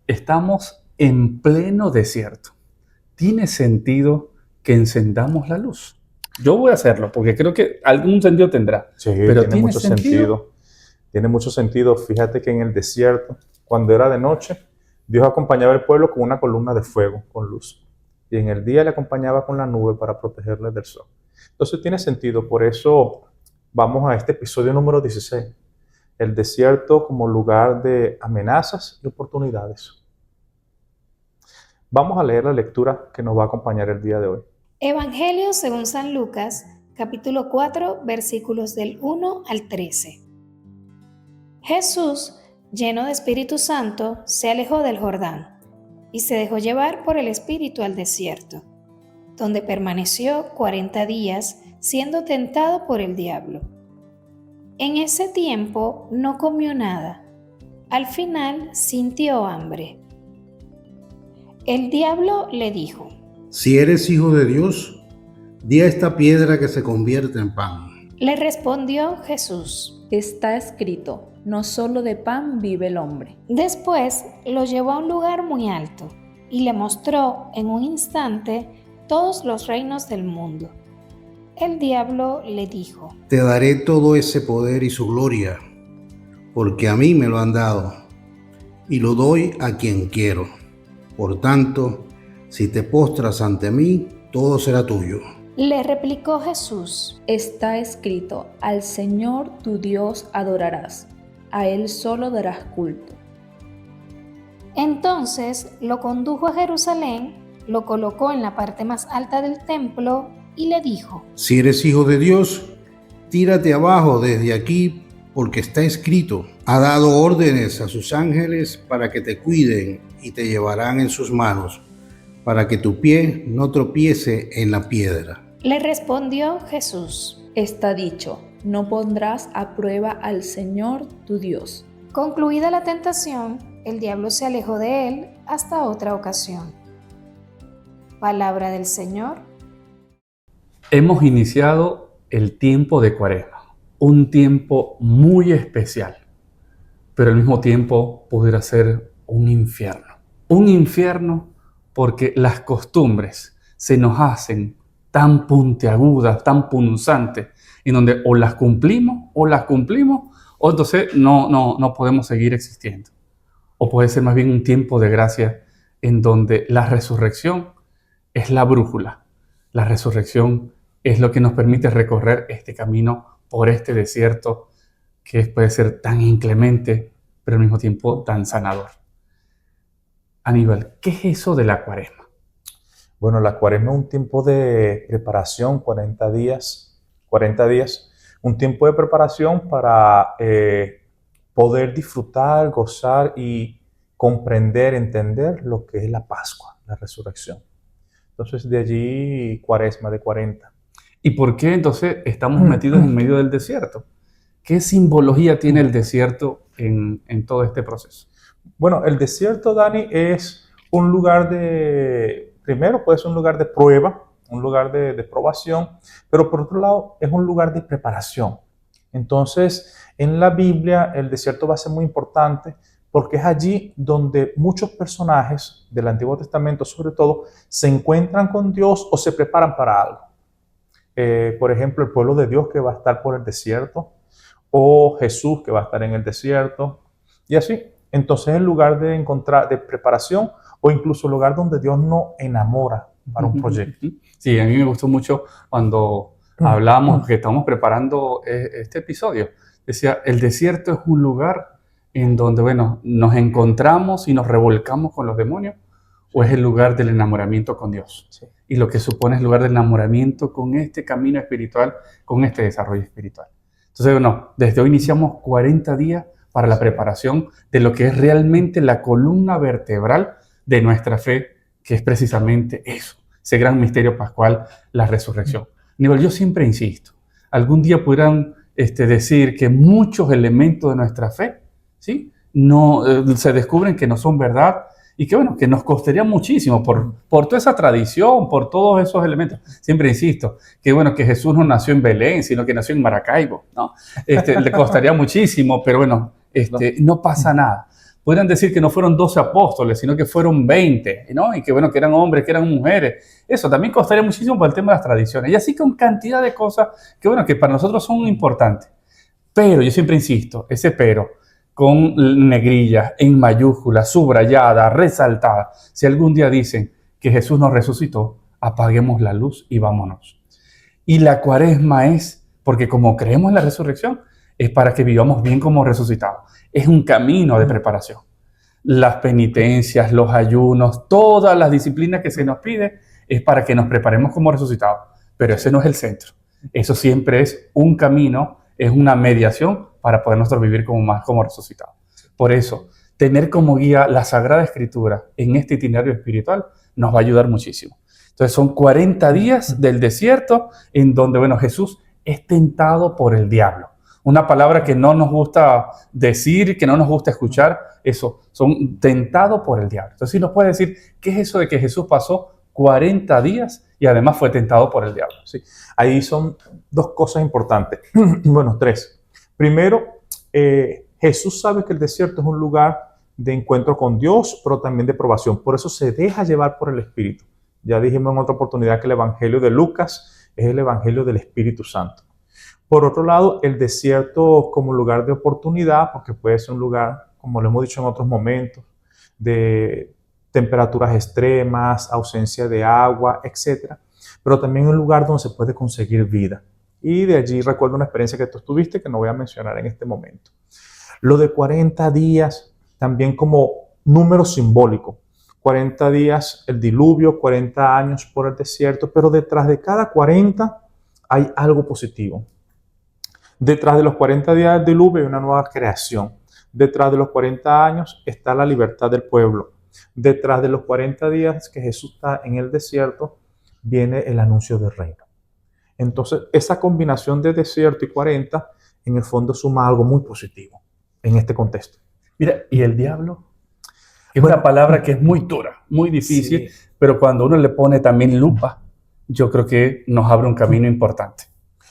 Estamos en pleno desierto. ¿Tiene sentido que encendamos la luz? Yo voy a hacerlo porque creo que algún sentido tendrá. Sí, Pero tiene mucho sentido. Tiene mucho sentido. Fíjate que en el desierto, cuando era de noche, Dios acompañaba al pueblo con una columna de fuego, con luz. Y en el día le acompañaba con la nube para protegerle del sol. Entonces tiene sentido. Por eso vamos a este episodio número 16. El desierto como lugar de amenazas y oportunidades. Vamos a leer la lectura que nos va a acompañar el día de hoy. Evangelio según San Lucas, capítulo 4, versículos del 1 al 13. Jesús, lleno de Espíritu Santo, se alejó del Jordán y se dejó llevar por el Espíritu al desierto, donde permaneció 40 días siendo tentado por el diablo. En ese tiempo no comió nada. Al final sintió hambre. El diablo le dijo: Si eres hijo de Dios, di a esta piedra que se convierta en pan. Le respondió Jesús: Está escrito, no solo de pan vive el hombre. Después lo llevó a un lugar muy alto y le mostró en un instante todos los reinos del mundo. El diablo le dijo: Te daré todo ese poder y su gloria, porque a mí me lo han dado, y lo doy a quien quiero. Por tanto, si te postras ante mí, todo será tuyo. Le replicó Jesús: Está escrito, al Señor tu Dios adorarás, a Él solo darás culto. Entonces lo condujo a Jerusalén, lo colocó en la parte más alta del templo y le dijo: Si eres hijo de Dios, tírate abajo desde aquí, porque está escrito, ha dado órdenes a sus ángeles para que te cuiden y te llevarán en sus manos, para que tu pie no tropiece en la piedra. Le respondió Jesús: Está dicho, no pondrás a prueba al Señor tu Dios. Concluida la tentación, el diablo se alejó de él hasta otra ocasión. Palabra del Señor. Hemos iniciado el tiempo de Cuaresma, un tiempo muy especial, pero al mismo tiempo pudiera ser un infierno. Un infierno porque las costumbres se nos hacen tan puntiagudas, tan punzantes, en donde o las cumplimos, o entonces no podemos seguir existiendo. O puede ser más bien un tiempo de gracia en donde la resurrección es la brújula. La resurrección es lo que nos permite recorrer este camino por este desierto que puede ser tan inclemente, pero al mismo tiempo tan sanador. Aníbal, ¿qué es eso de la Cuaresma? Bueno, la Cuaresma es un tiempo de preparación, 40 días, un tiempo de preparación para poder disfrutar, gozar y comprender, entender lo que es la Pascua, la resurrección. Entonces, de allí Cuaresma, de 40. ¿Y por qué entonces estamos metidos en medio del desierto? ¿Qué simbología tiene el desierto en todo este proceso? Bueno, el desierto, Dani, es un lugar primero puede ser un lugar de prueba, un lugar de probación, pero por otro lado es un lugar de preparación. Entonces, en la Biblia el desierto va a ser muy importante porque es allí donde muchos personajes del Antiguo Testamento, sobre todo, se encuentran con Dios o se preparan para algo. Por ejemplo, el pueblo de Dios que va a estar por el desierto, o Jesús que va a estar en el desierto, y así. Entonces es el lugar de preparación o incluso el lugar donde Dios nos enamora para un proyecto. Sí, a mí me gustó mucho cuando hablamos, que estamos preparando este episodio. Decía, el desierto es un lugar en donde, bueno, nos encontramos y nos revolcamos con los demonios, o es el lugar del enamoramiento con Dios. Sí. Y lo que supone es el lugar del enamoramiento con este camino espiritual, con este desarrollo espiritual. Entonces, bueno, desde hoy iniciamos 40 días para la preparación de lo que es realmente la columna vertebral de nuestra fe, que es precisamente eso, ese gran misterio pascual, la resurrección. Aníbal, yo siempre insisto, algún día podrán decir que muchos elementos de nuestra fe, ¿sí?, se descubren que no son verdad, y que bueno, que nos costaría muchísimo por toda esa tradición, por todos esos elementos. Siempre insisto, que bueno, que Jesús no nació en Belén, sino que nació en Maracaibo, ¿no? Le costaría muchísimo, pero bueno, no pasa nada. Podrían decir que no fueron 12 apóstoles, sino que fueron 20, ¿no? Y que bueno, que eran hombres, que eran mujeres. Eso también costaría muchísimo por el tema de las tradiciones. Y así con cantidad de cosas que bueno, que para nosotros son importantes. Pero, yo siempre insisto, ese pero, con negrillas, en mayúsculas, subrayada, resaltada. Si algún día dicen que Jesús nos resucitó, apaguemos la luz y vámonos. Y la cuaresma es, porque como creemos en la resurrección, es para que vivamos bien como resucitados. Es un camino de preparación. Las penitencias, los ayunos, todas las disciplinas que se nos pide es para que nos preparemos como resucitados. Pero ese no es el centro. Eso siempre es un camino, es una mediación para poder nosotros vivir como resucitados. Por eso, tener como guía la Sagrada Escritura en este itinerario espiritual nos va a ayudar muchísimo. Entonces son 40 días del desierto en donde, bueno, Jesús es tentado por el diablo. Una palabra que no nos gusta decir, que no nos gusta escuchar, eso, son tentados por el diablo. Entonces, sí nos puede decir, ¿qué es eso de que Jesús pasó 40 días y además fue tentado por el diablo? Sí. Ahí son dos cosas importantes. Bueno, tres. Primero, Jesús sabe que el desierto es un lugar de encuentro con Dios, pero también de probación. Por eso se deja llevar por el Espíritu. Ya dijimos en otra oportunidad que el Evangelio de Lucas es el Evangelio del Espíritu Santo. Por otro lado, el desierto como lugar de oportunidad, porque puede ser un lugar, como lo hemos dicho en otros momentos, de temperaturas extremas, ausencia de agua, etc. Pero también un lugar donde se puede conseguir vida. Y de allí recuerdo una experiencia que tú tuviste que no voy a mencionar en este momento. Lo de 40 días también como número simbólico. 40 días el diluvio, 40 años por el desierto, pero detrás de cada 40 hay algo positivo. Detrás de los 40 días del diluvio hay una nueva creación. Detrás de los 40 años está la libertad del pueblo. Detrás de los 40 días que Jesús está en el desierto, viene el anuncio del reino. Entonces, esa combinación de desierto y 40, en el fondo suma algo muy positivo en este contexto. Mira, ¿y el diablo? Es una palabra que es muy dura, muy difícil, Sí. pero cuando uno le pone también lupa, yo creo que nos abre un camino importante.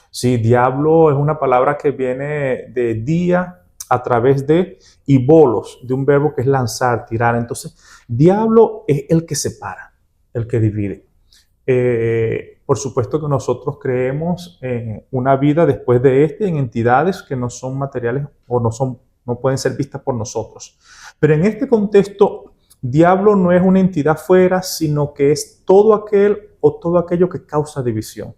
Sí, diablo es una palabra que viene de día a través de y bolos, de un verbo que es lanzar, tirar. Entonces, diablo es el que separa, el que divide. Por supuesto que nosotros creemos en una vida después de en entidades que no son materiales o no pueden ser vistas por nosotros. Pero en este contexto, diablo no es una entidad fuera, sino que es todo aquel o todo aquello que causa división.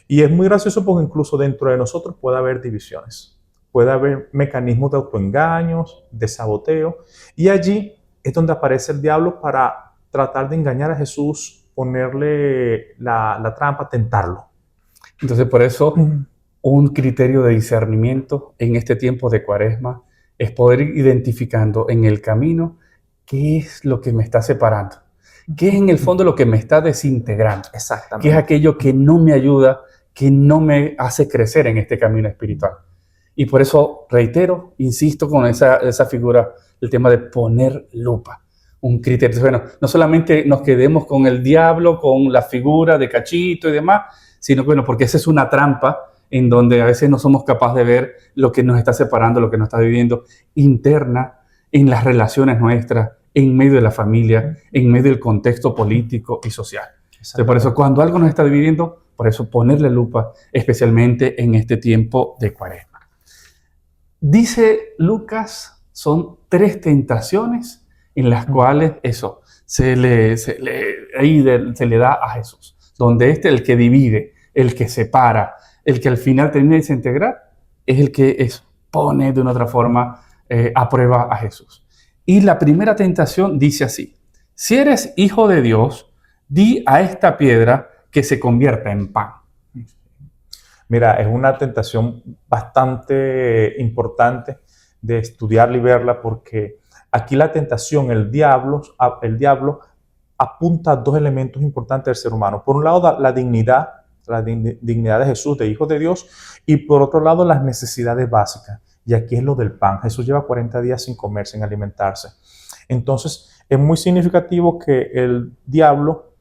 Y es muy gracioso porque incluso dentro de nosotros puede haber divisiones, puede haber mecanismos de autoengaños, de saboteo, y allí es donde aparece el diablo para tratar de engañar a Jesús, ponerle la trampa, tentarlo. Entonces, por eso, un criterio de discernimiento en este tiempo de Cuaresma es poder ir identificando en el camino qué es lo que me está separando, qué es en el fondo lo que me está desintegrando, Exactamente. qué es aquello que no me ayuda, que no me hace crecer en este camino espiritual. Y por eso reitero, insisto con esa figura, el tema de poner lupa. Un criterio. Bueno, no solamente nos quedemos con el diablo, con la figura de Cachito y demás, sino bueno, porque esa es una trampa en donde a veces no somos capaces de ver lo que nos está separando, lo que nos está viviendo interna en las relaciones nuestras, en medio de la familia, en medio del contexto político y social. Entonces, por eso, cuando algo nos está dividiendo, por eso ponerle lupa, especialmente en este tiempo de Cuaresma. Dice Lucas, son 3 tentaciones en las cuales eso se le da a Jesús. Donde el que divide, el que separa, el que al final termina de desintegrar, es el que pone de una otra forma a prueba a Jesús. Y la primera tentación dice así: si eres hijo de Dios, di a esta piedra que se convierta en pan. Mira, es una tentación bastante importante de estudiarla y verla, porque aquí la tentación, el diablo apunta a 2 elementos importantes del ser humano. Por un lado, la dignidad de Jesús, de Hijo de Dios, y por otro lado, las necesidades básicas. Y aquí es lo del pan. Jesús lleva 40 días sin comer, sin alimentarse. Entonces, es muy significativo que el diablo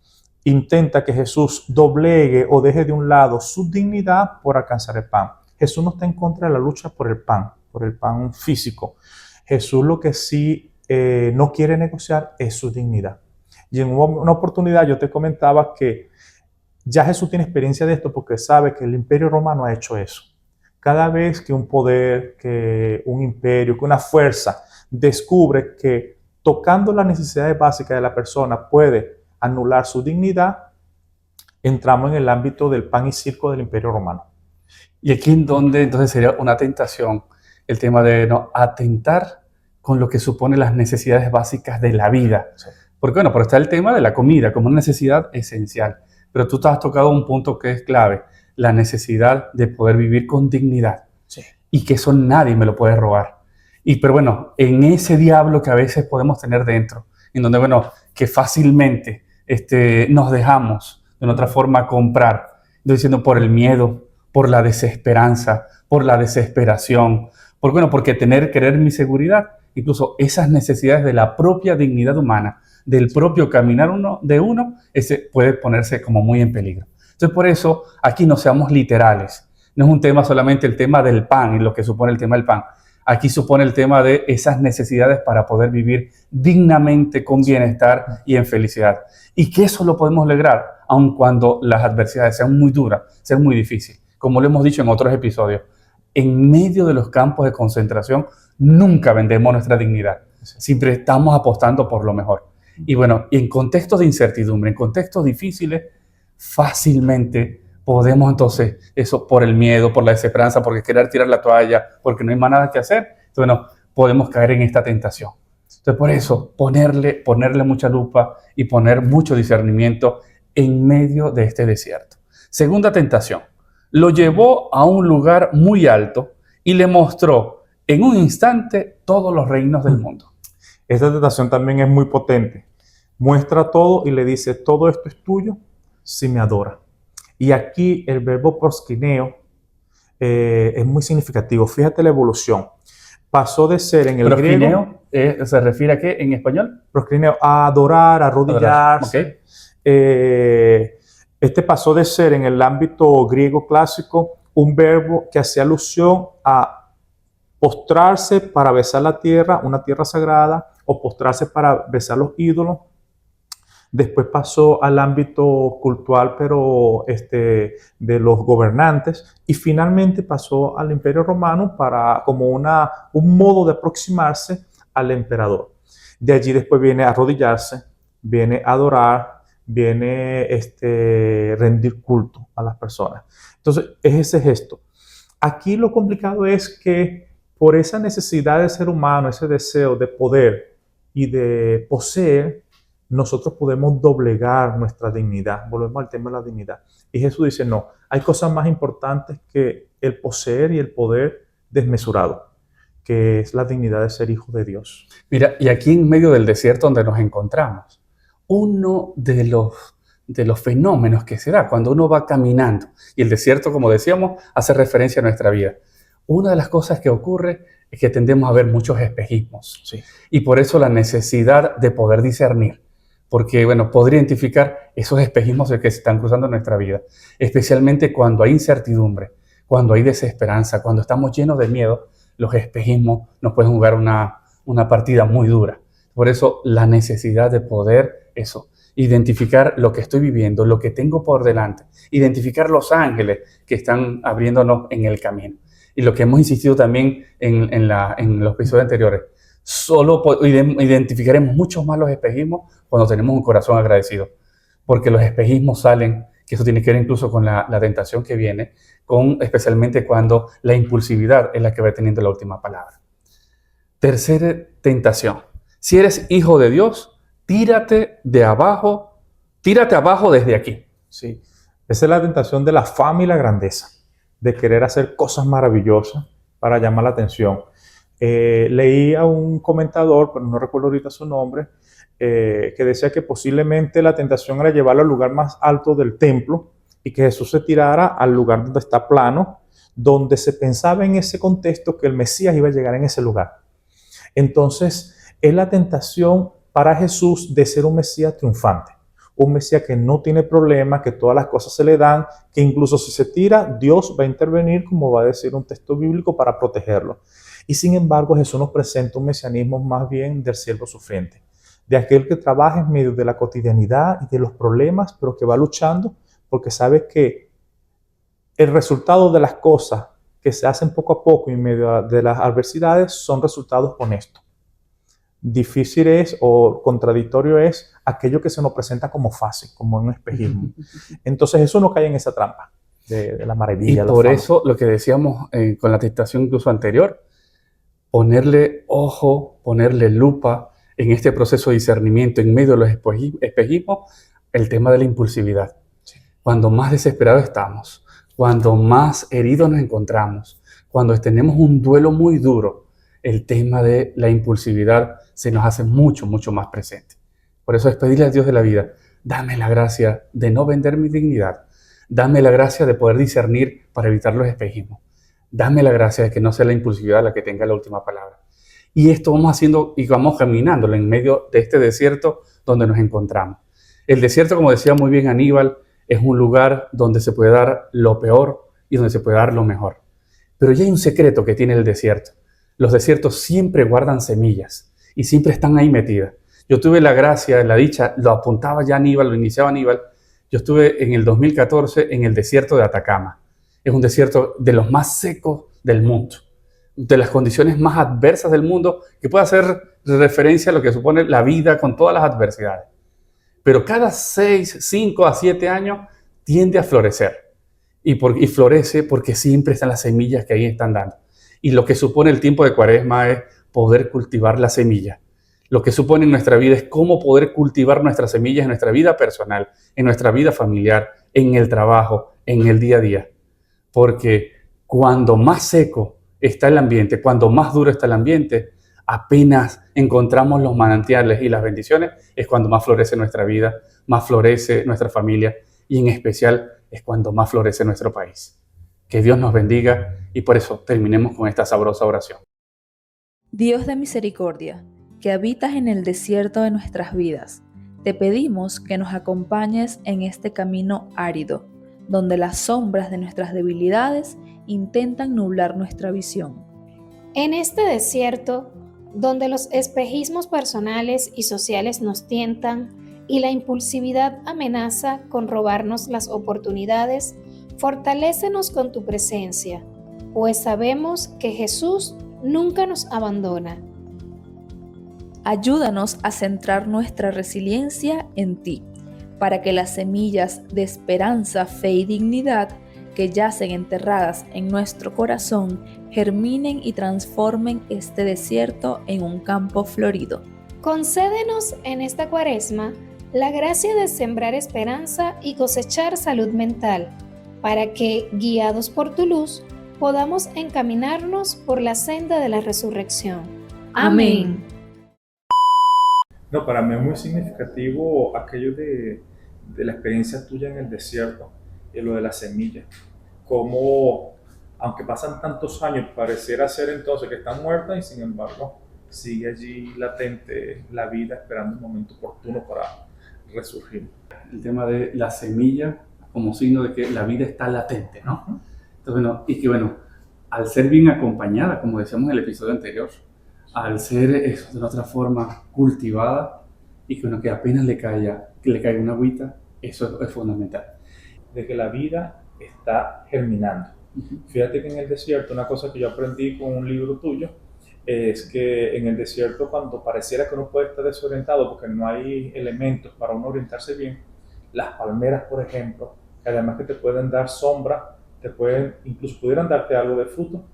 intenta que Jesús doblegue o deje de un lado su dignidad por alcanzar el pan. Jesús no está en contra de la lucha por el pan físico. Jesús lo que sí no quiere negociar es su dignidad. Y en una oportunidad yo te comentaba que ya Jesús tiene experiencia de esto porque sabe que el Imperio Romano ha hecho eso. Cada vez que un poder, que un imperio, que una fuerza descubre que tocando las necesidades básicas de la persona puede anular su dignidad, entramos en el ámbito del pan y circo del Imperio Romano. Y aquí en donde entonces sería una tentación el tema de no atentar con lo que supone las necesidades básicas de la vida. Sí. Porque bueno, pero está el tema de la comida como una necesidad esencial. Pero tú te has tocado un punto que es clave, la necesidad de poder vivir con dignidad. Sí. Y que eso nadie me lo puede robar. Pero bueno, en ese diablo que a veces podemos tener dentro, en donde bueno, que fácilmente nos dejamos de una otra forma comprar, diciendo por el miedo, por la desesperanza, por la desesperación, porque querer mi seguridad, incluso esas necesidades de la propia dignidad humana, del propio caminar de uno, ese puede ponerse como muy en peligro. Entonces por eso aquí no seamos literales. No es un tema solamente el tema del pan y lo que supone el tema del pan. Aquí supone el tema de esas necesidades para poder vivir dignamente, con bienestar y en felicidad. Y que eso lo podemos lograr, aun cuando las adversidades sean muy duras, sean muy difíciles. Como lo hemos dicho en otros episodios, en medio de los campos de concentración nunca vendemos nuestra dignidad. Siempre estamos apostando por lo mejor. Y bueno, en contextos de incertidumbre, en contextos difíciles, fácilmente podemos entonces, eso por el miedo, por la desesperanza, porque querer tirar la toalla, porque no hay más nada que hacer, entonces bueno, podemos caer en esta tentación. Entonces por eso, ponerle mucha lupa y poner mucho discernimiento en medio de este desierto. Segunda tentación, lo llevó a un lugar muy alto y le mostró en un instante todos los reinos del mundo. Esta tentación también es muy potente. Muestra todo y le dice, todo esto es tuyo si me adora. Y aquí el verbo proskineo es muy significativo. Fíjate la evolución. Pasó de ser en el Proskineo, griego... ¿se refiere a qué en español? Proskineo, a adorar, a arrodillarse. Okay. Este pasó de ser en el ámbito griego clásico un verbo que hacía alusión a postrarse para besar la tierra, una tierra sagrada, o postrarse para besar los ídolos. Después pasó al ámbito cultural, pero de los gobernantes, y finalmente pasó al Imperio Romano como un modo de aproximarse al emperador. De allí después viene a arrodillarse, viene a adorar, viene rendir culto a las personas. Entonces, es ese gesto. Aquí lo complicado es que por esa necesidad del ser humano, ese deseo de poder y de poseer, nosotros podemos doblegar nuestra dignidad. Volvemos al tema de la dignidad. Y Jesús dice, no, hay cosas más importantes que el poseer y el poder desmesurado, que es la dignidad de ser hijo de Dios. Mira, y aquí en medio del desierto donde nos encontramos, uno de los fenómenos que se da cuando uno va caminando, y el desierto, como decíamos, hace referencia a nuestra vida. Una de las cosas que ocurre es que tendemos a ver muchos espejismos. Sí. Y por eso la necesidad de poder discernir. Porque, bueno, poder identificar esos espejismos que se están cruzando en nuestra vida. Especialmente cuando hay incertidumbre, cuando hay desesperanza, cuando estamos llenos de miedo, los espejismos nos pueden jugar una partida muy dura. Por eso la necesidad de poder, identificar lo que estoy viviendo, lo que tengo por delante, identificar los ángeles que están abriéndonos en el camino. Y lo que hemos insistido también en los episodios anteriores, solo identificaremos mucho más los espejismos cuando tenemos un corazón agradecido. Porque los espejismos salen, que eso tiene que ver incluso con la tentación que viene, especialmente cuando la impulsividad es la que va teniendo la última palabra. Tercera tentación. Si eres hijo de Dios, tírate abajo desde aquí. Sí, esa es la tentación de la fama y la grandeza, de querer hacer cosas maravillosas para llamar la atención. Leí a un comentador, pero no recuerdo ahorita su nombre, que decía que posiblemente la tentación era llevarlo al lugar más alto del templo y que Jesús se tirara al lugar donde está plano, donde se pensaba en ese contexto que el Mesías iba a llegar en ese lugar. Entonces, es la tentación para Jesús de ser un Mesías triunfante, un Mesías que no tiene problemas, que todas las cosas se le dan, que incluso si se tira, Dios va a intervenir, como va a decir un texto bíblico, para protegerlo. Y sin embargo, Jesús nos presenta un mesianismo más bien del siervo sufriente, de aquel que trabaja en medio de la cotidianidad y de los problemas, pero que va luchando porque sabe que el resultado de las cosas que se hacen poco a poco en medio de las adversidades son resultados honestos. Difícil es o contradictorio es aquello que se nos presenta como fácil, como un espejismo. Entonces Jesús no cae en esa trampa de la maravilla. Y por eso lo que decíamos con la tentación incluso anterior, ponerle ojo, ponerle lupa en este proceso de discernimiento en medio de los espejismos, el tema de la impulsividad. Sí. Cuando más desesperados estamos, cuando más heridos nos encontramos, cuando tenemos un duelo muy duro, el tema de la impulsividad se nos hace mucho, mucho más presente. Por eso es pedirle a Dios de la vida, dame la gracia de no vender mi dignidad, dame la gracia de poder discernir para evitar los espejismos, dame la gracia de que no sea la impulsividad la que tenga la última palabra. Y esto vamos haciendo y vamos caminándolo en medio de este desierto donde nos encontramos. El desierto, como decía muy bien Aníbal, es un lugar donde se puede dar lo peor y donde se puede dar lo mejor. Pero ya hay un secreto que tiene el desierto. Los desiertos siempre guardan semillas y siempre están ahí metidas. Yo tuve la gracia, la dicha, lo apuntaba ya Aníbal, lo iniciaba Aníbal. Yo estuve en el 2014 en el desierto de Atacama. Es un desierto de los más secos del mundo, de las condiciones más adversas del mundo, que puede hacer referencia a lo que supone la vida con todas las adversidades. Pero cada 5 a 7 años tiende a florecer. Y florece porque siempre están las semillas que ahí están dando. Y lo que supone el tiempo de Cuaresma es poder cultivar la semilla. Lo que supone en nuestra vida es cómo poder cultivar nuestras semillas en nuestra vida personal, en nuestra vida familiar, en el trabajo, en el día a día. Porque cuando más seco está el ambiente, cuando más duro está el ambiente, apenas encontramos los manantiales y las bendiciones, es cuando más florece nuestra vida, más florece nuestra familia y en especial es cuando más florece nuestro país. Que Dios nos bendiga y por eso terminemos con esta sabrosa oración. Dios de misericordia, que habitas en el desierto de nuestras vidas, te pedimos que nos acompañes en este camino árido, donde las sombras de nuestras debilidades intentan nublar nuestra visión. En este desierto, donde los espejismos personales y sociales nos tientan y la impulsividad amenaza con robarnos las oportunidades, fortalécenos con tu presencia, pues sabemos que Jesús nunca nos abandona. Ayúdanos a centrar nuestra resiliencia en ti, para que las semillas de esperanza, fe y dignidad que yacen enterradas en nuestro corazón germinen y transformen este desierto en un campo florido. Concédenos en esta Cuaresma la gracia de sembrar esperanza y cosechar salud mental, para que, guiados por tu luz, podamos encaminarnos por la senda de la resurrección. Amén. No, para mí es muy significativo aquello de la experiencia tuya en el desierto y lo de la semilla. Como, aunque pasan tantos años, pareciera ser entonces que están muertas y sin embargo sigue allí latente la vida esperando un momento oportuno para resurgir. El tema de la semilla como signo de que la vida está latente, ¿no? Entonces, y que al ser bien acompañada, como decíamos en el episodio anterior, al ser de una otra forma cultivada y que apenas le caiga una agüita, eso es fundamental. De que la vida está germinando. Fíjate que en el desierto, una cosa que yo aprendí con un libro tuyo, es que en el desierto, cuando pareciera que uno puede estar desorientado porque no hay elementos para uno orientarse bien, las palmeras, por ejemplo, que además que te pueden dar sombra, incluso pudieran darte algo de fruto,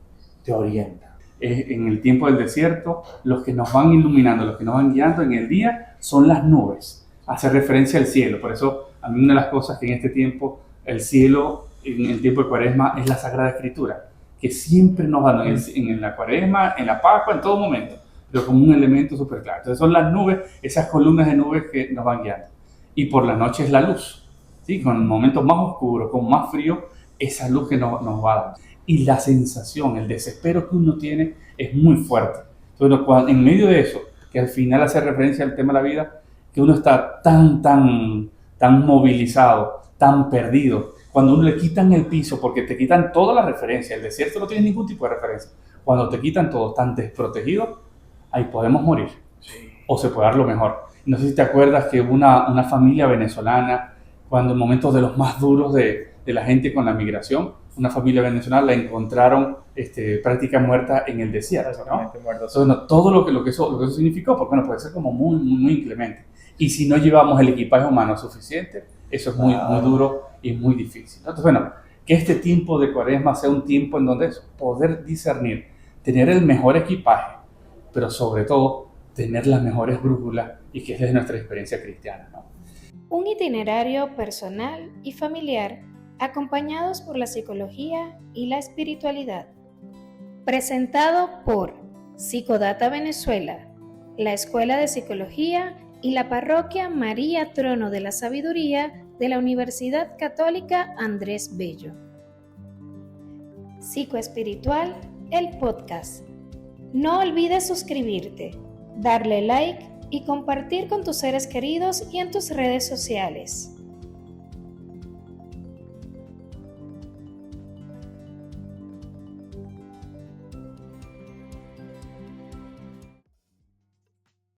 te orientan. En el tiempo del desierto, los que nos van iluminando, los que nos van guiando en el día son las nubes. Hace referencia al cielo. Por eso, a mí una de las cosas que en este tiempo, el cielo, en el tiempo de Cuaresma, es la Sagrada Escritura, que siempre nos dan en la Cuaresma, en la Pascua, en todo momento, pero como un elemento súper claro. Entonces son las nubes, esas columnas de nubes que nos van guiando. Y por la noche es la luz, ¿sí? Con momentos más oscuros, con más frío, esa luz que nos va a dar. Y la sensación, el desespero que uno tiene es muy fuerte. Entonces, en medio de eso, que al final hace referencia al tema de la vida, que uno está tan movilizado, tan perdido, cuando uno le quitan el piso, porque te quitan toda la referencia, el desierto no tiene ningún tipo de referencia. Cuando te quitan todo tan desprotegido, ahí podemos morir. O se puede dar lo mejor. No sé si te acuerdas que hubo una familia venezolana, cuando en momentos de los más duros de la gente con la migración, una familia venezolana la encontraron prácticamente muerta en el desierto, ¿no? Entonces, bueno, todo lo que eso significó, porque bueno, puede ser como muy inclemente. Y si no llevamos el equipaje humano suficiente, eso es muy duro y muy difícil. Entonces, bueno, que este tiempo de Cuaresma sea un tiempo en donde es poder discernir, tener el mejor equipaje, pero sobre todo tener las mejores brújulas, y que es desde nuestra experiencia cristiana, ¿no? Un itinerario personal y familiar acompañados por la psicología y la espiritualidad. Presentado por Psicodata Venezuela, la Escuela de Psicología y la Parroquia María Trono de la Sabiduría de la Universidad Católica Andrés Bello. Psicoespiritual, el podcast. No olvides suscribirte, darle like y compartir con tus seres queridos y en tus redes sociales.